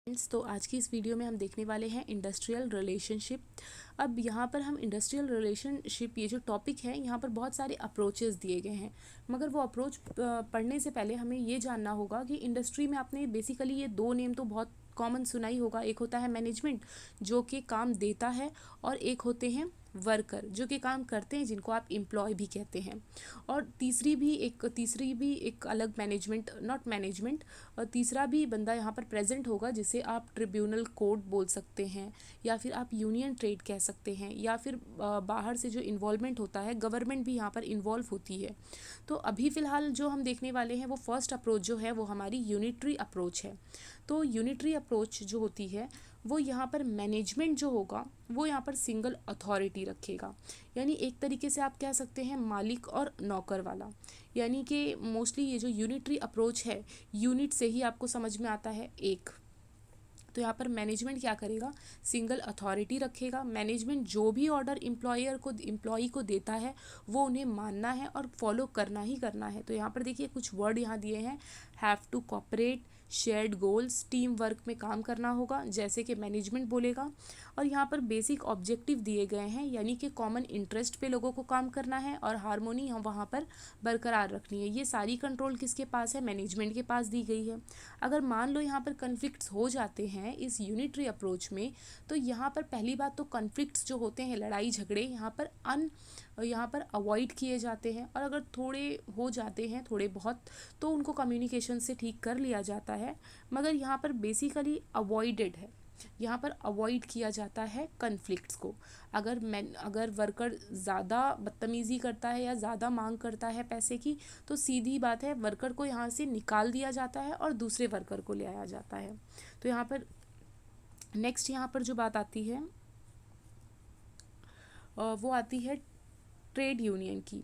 तो आज की इस वीडियो में हम देखने वाले हैं इंडस्ट्रियल रिलेशनशिप। अब यहाँ पर हम इंडस्ट्रियल रिलेशनशिप ये जो टॉपिक है यहाँ पर बहुत सारे अप्रोचेस दिए गए हैं, मगर वो अप्रोच पढ़ने से पहले हमें ये जानना होगा कि इंडस्ट्री में आपने बेसिकली ये दो नेम तो बहुत कॉमन सुना ही होगा। एक होता है मैनेजमेंट जो कि काम देता है, और एक होते हैं वर्कर जो कि काम करते हैं, जिनको आप एम्प्लॉय भी कहते हैं। और तीसरी भी एक अलग मैनेजमेंट, नॉट मैनेजमेंट, और तीसरा भी बंदा यहाँ पर प्रेजेंट होगा जिसे आप ट्रिब्यूनल कोड बोल सकते हैं, या फिर आप यूनियन ट्रेड कह सकते हैं, या फिर बाहर से जो इन्वॉल्वमेंट होता है, गवर्नमेंट भी यहाँ पर इन्वॉल्व होती है। तो अभी फ़िलहाल जो हम देखने वाले हैं वो फर्स्ट अप्रोच जो है वो हमारी यूनिटरी अप्रोच है। तो यूनिटरी अप्रोच जो होती है वो यहाँ पर मैनेजमेंट जो होगा वो यहाँ पर सिंगल अथॉरिटी रखेगा, यानी एक तरीके से आप कह सकते हैं मालिक और नौकर वाला। यानी कि मोस्टली ये जो यूनिटरी अप्रोच है, यूनिट से ही आपको समझ में आता है एक। तो यहाँ पर मैनेजमेंट क्या करेगा, सिंगल अथॉरिटी रखेगा। मैनेजमेंट जो भी ऑर्डर एम्प्लॉई को देता है वो उन्हें मानना है और फॉलो करना ही करना है। तो यहाँ पर देखिए कुछ वर्ड यहाँ दिए हैं, have to cooperate, shared goals, team work में काम करना होगा जैसे कि मैनेजमेंट बोलेगा। और यहाँ पर बेसिक ऑब्जेक्टिव दिए गए हैं, यानी कि कॉमन इंटरेस्ट पे लोगों को काम करना है और हारमोनी हम वहाँ पर बरकरार रखनी है। ये सारी कंट्रोल किसके पास है, मैनेजमेंट के पास दी गई है। अगर मान लो यहाँ पर कन्फ्लिक्ट्स हो जाते हैं इस यूनिटरी अप्रोच में, तो यहाँ पर पहली बात तो कन्फ्लिक्ट्स जो होते हैं, लड़ाई झगड़े, यहाँ पर अवॉइड किए जाते हैं। और अगर थोड़े हो जाते हैं थोड़े बहुत, तो उनको कम्युनिकेशन से ठीक कर लिया जाता है। मगर यहाँ पर बेसिकली अवॉइडेड है, यहाँ पर अवॉइड किया जाता है कन्फ्लिक्ट्स को। अगर वर्कर ज़्यादा बदतमीज़ी करता है या ज़्यादा मांग करता है पैसे की, तो सीधी बात है वर्कर को यहाँ से निकाल दिया जाता है और दूसरे वर्कर को ले आया जाता है। तो यहाँ पर नेक्स्ट यहाँ पर जो बात आती है वो आती है ट्रेड यूनियन की।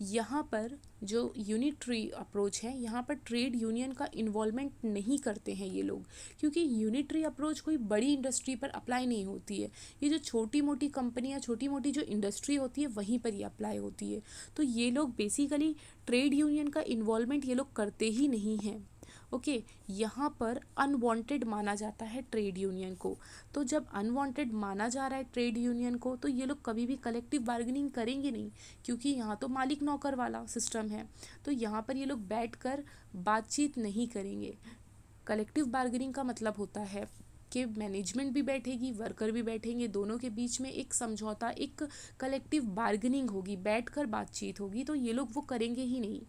यहाँ पर जो यूनिटरी अप्रोच है यहाँ पर ट्रेड यूनियन का इन्वॉल्वमेंट नहीं करते हैं ये लोग, क्योंकि यूनिटरी अप्रोच कोई बड़ी इंडस्ट्री पर अप्लाई नहीं होती है। ये जो छोटी मोटी कंपनियाँ, छोटी मोटी जो इंडस्ट्री होती है वहीं पर ये अप्लाई होती है। तो ये लोग बेसिकली ट्रेड यूनियन का इन्वॉल्वमेंट ये लोग करते ही नहीं हैं। ओके, यहाँ पर अनवांटेड माना जाता है ट्रेड यूनियन को। तो जब अनवांटेड माना जा रहा है ट्रेड यूनियन को, तो ये लोग कभी भी कलेक्टिव बार्गेनिंग करेंगे नहीं, क्योंकि यहाँ तो मालिक नौकर वाला सिस्टम है। तो यहाँ पर ये लोग बैठकर बातचीत नहीं करेंगे। कलेक्टिव बार्गेनिंग का मतलब होता है कि मैनेजमेंट भी बैठेगी, वर्कर भी बैठेंगे, दोनों के बीच में एक समझौता, एक कलेक्टिव बार्गेनिंग होगी, बैठकर बातचीत होगी। तो ये लोग वो करेंगे ही नहीं।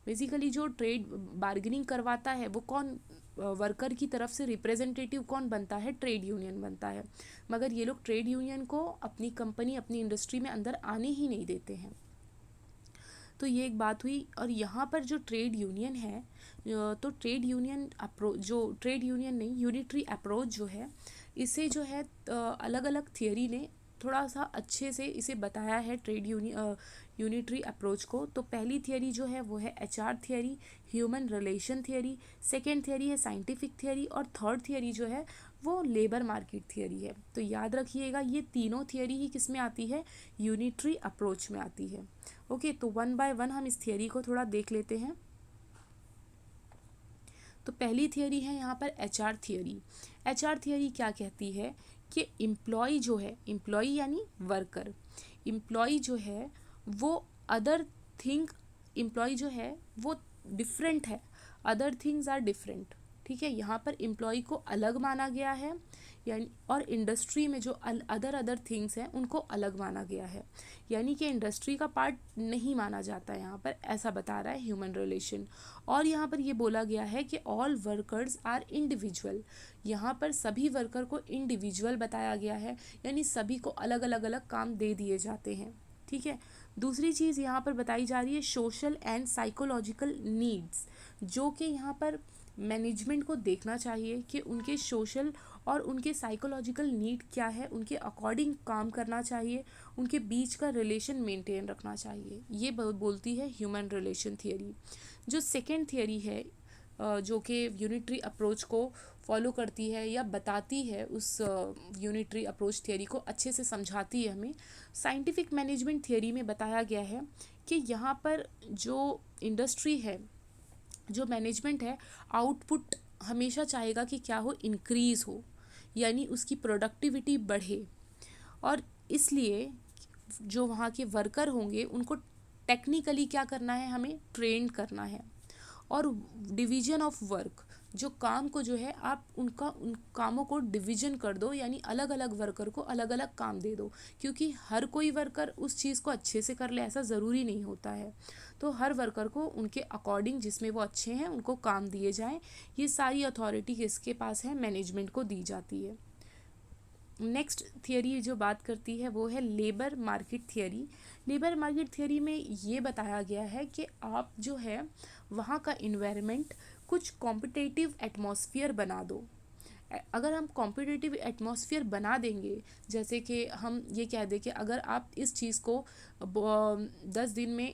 बेसिकली जो ट्रेड बार्गेनिंग करवाता है वो कौन, वर्कर की तरफ से रिप्रेजेंटेटिव कौन बनता है, ट्रेड यूनियन बनता है। मगर ये लोग ट्रेड यूनियन को अपनी कंपनी, अपनी इंडस्ट्री में अंदर आने ही नहीं देते हैं। तो ये एक बात हुई। और यहाँ पर जो ट्रेड यूनियन है, तो ट्रेड यूनियन अप्रोच, जो ट्रेड यूनियन नहीं, यूनिटरी अप्रोच जो है, इसे जो है अलग अलग थियरी ने थोड़ा सा अच्छे से इसे बताया है यूनिटरी अप्रोच को। तो पहली थियरी जो है वो है HR theory, human relation theory. Second theory है साइंटिफिक थियरी, और थर्ड थियरी जो है वो लेबर मार्केट थियरी है। तो याद रखिएगा ये तीनों थियरी ही किस में आती है, यूनिटरी अप्रोच में आती है। ओके, तो वन बाय वन हम इस थियरी को थोड़ा देख लेते हैं। तो पहली थियरी है यहाँ पर एचआर थियरी। एचआर थियरी क्या कहती है कि एम्प्लॉय जो है, एम्प्लॉय यानी वर्कर, एम्प्लॉय जो है वो अदर थिंग, एम्प्लॉय जो है वो डिफरेंट है, अदर थिंग्स आर डिफरेंट। ठीक है, यहाँ पर एम्प्लॉय को अलग माना गया है, यानी और इंडस्ट्री में जो अदर थिंग्स हैं उनको अलग माना गया है, यानी कि इंडस्ट्री का पार्ट नहीं माना जाता है यहाँ पर, ऐसा बता रहा है ह्यूमन रिलेशन। और यहाँ पर ये बोला गया है कि ऑल वर्कर्स आर इंडिविजुअल, यहाँ पर सभी वर्कर को इंडिविजुअल बताया गया है, यानी सभी को अलग अलग अलग काम दे दिए जाते हैं। ठीक है, दूसरी चीज़ यहाँ पर बताई जा रही है सोशल एंड साइकोलॉजिकल नीड्स, जो कि यहाँ पर मैनेजमेंट को देखना चाहिए कि उनके सोशल और उनके साइकोलॉजिकल नीड क्या है, उनके अकॉर्डिंग काम करना चाहिए, उनके बीच का रिलेशन मेंटेन रखना चाहिए। ये बोलती है ह्यूमन रिलेशन थियरी। जो सेकेंड थियरी है जो कि यूनिटरी अप्रोच को फॉलो करती है या बताती है, उस यूनिटरी अप्रोच थियरी को अच्छे से समझाती है हमें, साइंटिफिक मैनेजमेंट थियरी में बताया गया है कि यहाँ पर जो इंडस्ट्री है, जो मैनेजमेंट है, आउटपुट हमेशा चाहेगा कि क्या हो, इंक्रीज़ हो, यानी उसकी प्रोडक्टिविटी बढ़े। और इसलिए जो वहाँ के वर्कर होंगे उनको टेक्निकली क्या करना है, हमें ट्रेन करना है। और डिवीजन ऑफ वर्क, जो काम को जो है आप उन कामों को डिवीजन कर दो, यानी अलग अलग वर्कर को अलग अलग काम दे दो, क्योंकि हर कोई वर्कर उस चीज़ को अच्छे से कर ले ऐसा ज़रूरी नहीं होता है। तो हर वर्कर को उनके अकॉर्डिंग जिसमें वो अच्छे हैं उनको काम दिए जाएं। ये सारी अथॉरिटी किसके पास है, मैनेजमेंट को दी जाती है। नेक्स्ट थियरी जो बात करती है वो है labour market theory. Labour market theory में ये बताया गया है कि आप जो है वहाँ का इन्वायरमेंट कुछ कॉम्पिटिटिव एटमॉस्फेयर बना दो। अगर हम कॉम्पिटिटिव एटमॉस्फेयर बना देंगे, जैसे कि हम ये कह दें कि अगर आप इस चीज़ को 10 दिन में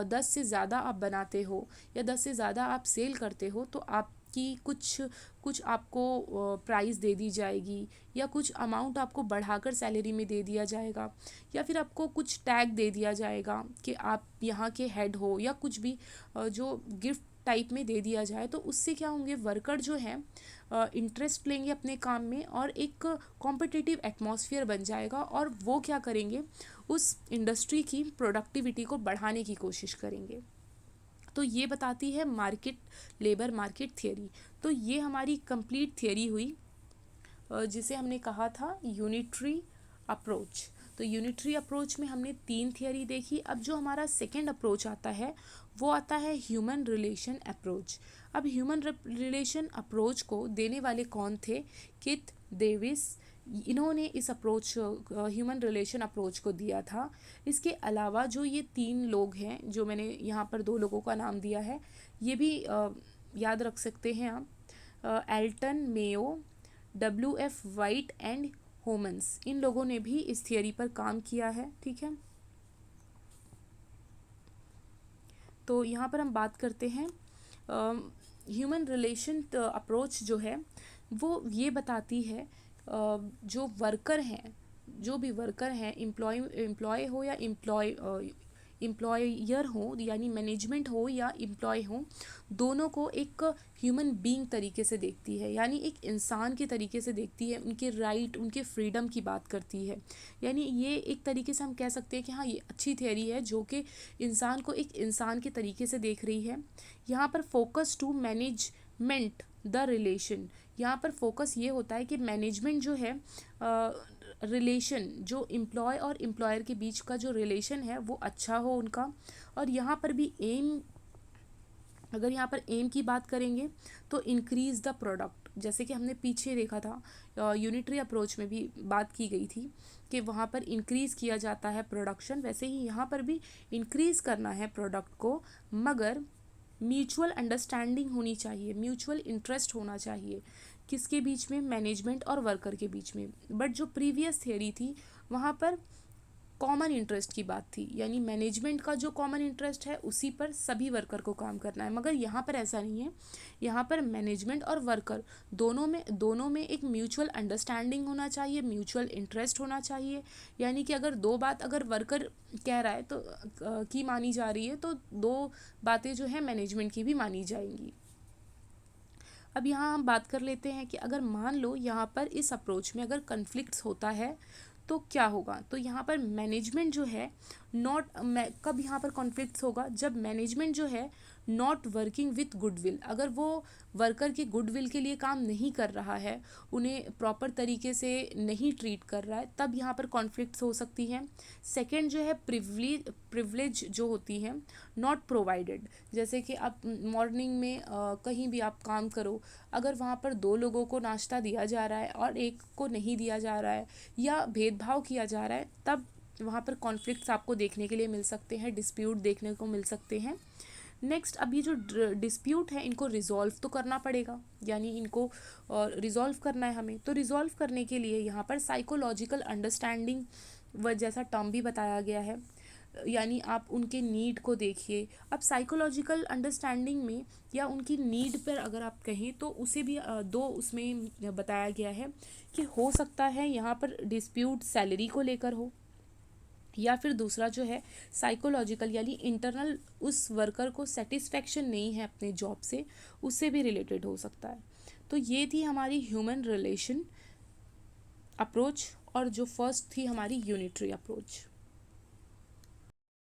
10 से ज़्यादा आप बनाते हो या 10 से ज़्यादा आप सेल करते हो तो आपकी कुछ कुछ आपको प्राइस दे दी जाएगी, या कुछ अमाउंट आपको बढ़ाकर सैलरी में दे दिया जाएगा, या फिर आपको कुछ टैग दे दिया जाएगा कि आप यहाँ के हेड हो, या कुछ भी जो गिफ्ट टाइप में दे दिया जाए। तो उससे क्या होंगे, वर्कर जो हैं इंटरेस्ट लेंगे अपने काम में और एक कॉम्पिटिटिव एटमॉस्फेयर बन जाएगा, और वो क्या करेंगे, उस इंडस्ट्री की प्रोडक्टिविटी को बढ़ाने की कोशिश करेंगे। तो ये बताती है लेबर मार्केट थियरी। तो ये हमारी कंप्लीट थियरी हुई जिसे हमने कहा था यूनिटरी अप्रोच। तो यूनिटरी अप्रोच में हमने 3 थियरी देखी। अब जो हमारा सेकेंड अप्रोच आता है वो आता है ह्यूमन रिलेशन अप्रोच। अब ह्यूमन रिलेशन अप्रोच को देने वाले कौन थे, किथ डेविस, इन्होंने इस अप्रोच ह्यूमन रिलेशन अप्रोच को दिया था। इसके अलावा जो ये 3 लोग हैं, जो मैंने यहाँ पर 2 लोगों का नाम दिया है, ये भी याद रख सकते हैं आप, Elton Mayo, WF Whyte and Homans, इन लोगों ने भी इस थियरी पर काम किया है। ठीक है, तो यहाँ पर हम बात करते हैं ह्यूमन रिलेशन अप्रोच जो है वो ये बताती है जो वर्कर हैं, जो भी वर्कर हैं, एम्प्लॉय हो या एम्प्लॉयर हो, यानी मैनेजमेंट हो या एम्प्लॉय हो, दोनों को एक ह्यूमन बीइंग तरीके से देखती है, यानी एक इंसान के तरीके से देखती है। उनके राइट, उनके फ्रीडम की बात करती है। यानी ये एक तरीके से हम कह सकते हैं कि हाँ, ये अच्छी थियरी है जो कि इंसान को एक इंसान के तरीके से देख रही है। यहाँ पर focus to management the relation, यहाँ पर फोकस ये होता है कि मैनेजमेंट जो है रिलेशन, जो एम्प्लॉय और एम्प्लॉयर के बीच का जो रिलेशन है वो अच्छा हो उनका। और यहाँ पर भी एम, अगर यहाँ पर एम की बात करेंगे तो इंक्रीज़ द प्रोडक्ट, जैसे कि हमने पीछे देखा था यूनिटरी अप्रोच में भी बात की गई थी कि वहाँ पर इंक्रीज़ किया जाता है प्रोडक्शन, वैसे ही यहाँ पर भी इंक्रीज़ करना है प्रोडक्ट को, मगर म्यूचुअल अंडरस्टैंडिंग होनी चाहिए, म्यूचुअल इंटरेस्ट होना चाहिए, किसके बीच में, मैनेजमेंट और वर्कर के बीच में। बट जो प्रीवियस थियरी थी वहाँ पर कॉमन इंटरेस्ट की बात थी, यानी मैनेजमेंट का जो कॉमन इंटरेस्ट है उसी पर सभी वर्कर को काम करना है। मगर यहाँ पर ऐसा नहीं है, यहाँ पर मैनेजमेंट और वर्कर दोनों में एक म्यूचुअल अंडरस्टैंडिंग होना चाहिए, म्यूचुअल इंटरेस्ट होना चाहिए। यानी कि अगर दो बात अगर वर्कर कह रहा है तो की मानी जा रही है, तो 2 बातें जो है मैनेजमेंट की भी मानी जाएंगी। अब यहाँ हम बात कर लेते हैं कि अगर मान लो यहाँ पर इस अप्रोच में अगर कन्फ्लिक्ट्स होता है तो क्या होगा। तो यहाँ पर मैनेजमेंट जो है कब यहाँ पर कॉन्फ्लिक्ट्स होगा, जब मैनेजमेंट जो है नॉट वर्किंग विथ गुडविल, अगर वो वर्कर के गुडविल के लिए काम नहीं कर रहा है, उन्हें प्रॉपर तरीके से नहीं ट्रीट कर रहा है, तब यहाँ पर कॉन्फ्लिक्ट्स हो सकती हैं। सेकंड जो है प्रिविलेज जो होती हैं नॉट प्रोवाइडेड, जैसे कि आप मॉर्निंग में कहीं भी आप काम करो, अगर वहाँ पर 2 लोगों को नाश्ता दिया जा रहा है और एक को नहीं दिया जा रहा है या भेदभाव किया जा रहा है, तब वहाँ पर कॉन्फ्लिक्ट्स आपको देखने के लिए मिल सकते हैं, डिस्प्यूट देखने को मिल सकते हैं। नेक्स्ट, अब ये जो डिस्प्यूट है इनको रिजॉल्व तो करना पड़ेगा, यानी इनको रिजॉल्व करना है हमें। तो रिजॉल्व करने के लिए यहाँ पर साइकोलॉजिकल अंडरस्टैंडिंग व जैसा टर्म भी बताया गया है, यानी आप उनके नीड को देखिए। अब साइकोलॉजिकल अंडरस्टैंडिंग में या उनकी नीड पर अगर आप कहें तो उसे भी 2 उसमें बताया गया है कि हो सकता है यहाँ पर डिस्प्यूट सैलरी को लेकर हो, या फिर दूसरा जो है साइकोलॉजिकल, यानी इंटरनल उस वर्कर को सेटिस्फेक्शन नहीं है अपने जॉब से, उससे भी रिलेटेड हो सकता है। तो ये थी हमारी ह्यूमन रिलेशन अप्रोच, और जो फर्स्ट थी हमारी यूनिटरी अप्रोच।